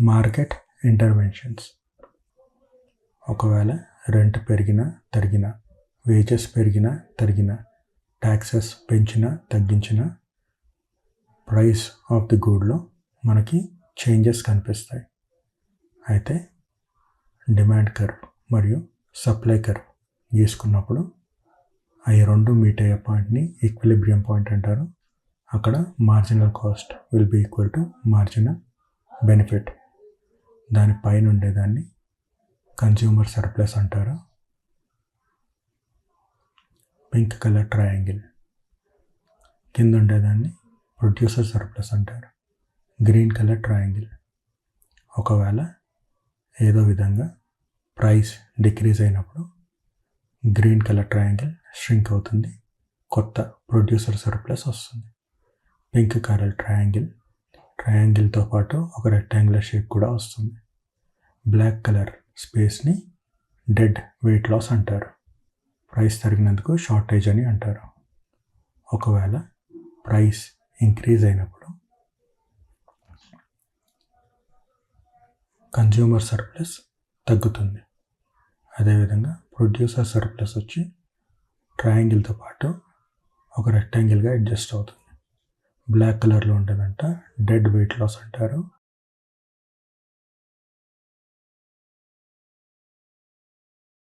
Market interventions. ఒకవేళ rent పెరిగినా తరిగినా, wages పెరిగినా తరిగినా, ట్యాక్సెస్ పెంచినా తగ్గించినా ప్రైస్ ఆఫ్ ది గుడ్లో మనకి చేంజెస్ కనిపిస్తాయి. అయితే డిమాండ్ కర్వ్ మరియు సప్లై కర్వ్ గీసుకున్నప్పుడు అవి రెండు మీట్ అయ్యే పాయింట్ని ఈక్విలిబ్రియం పాయింట్ అంటారు. అక్కడ marginal cost will be equal to marginal benefit. దానిపైన ఉండేదాన్ని కన్జ్యూమర్ సర్ప్లస్ అంటారు. Pink colour triangle. కింద ఉండేదాన్ని ప్రొడ్యూసర్ సర్ప్లస్ అంటారు. Green colour triangle. ఒకవేళ ఏదో విధంగా ప్రైస్ డిక్రీజ్ అయినప్పుడు గ్రీన్ కలర్ ట్రయాంగిల్ ష్రింక్ అవుతుంది, కొత్త ప్రొడ్యూసర్ సర్ప్లస్ వస్తుంది. పింక్ కలర్ ట్రయాంగిల్తో పాటు ఒక రెక్టాంగులర్ షేప్ కూడా వస్తుంది. బ్లాక్ కలర్ స్పేస్ని డెడ్ వెయిట్ లాస్ అంటారు. ప్రైస్ తరిగినందుకు షార్టేజ్ అని అంటారు. ఒకవేళ ప్రైస్ ఇంక్రీజ్ అయినప్పుడు కన్జ్యూమర్ సర్ప్లస్ తగ్గుతుంది. అదేవిధంగా ప్రొడ్యూసర్ సర్ప్లస్ వచ్చి ట్రయాంగిల్తో పాటు ఒక రెక్టాంగిల్గా అడ్జస్ట్ అవుతుంది. బ్లాక్ కలర్లో ఉంటుందంట డెడ్ వెయిట్ లాస్ అంటారు.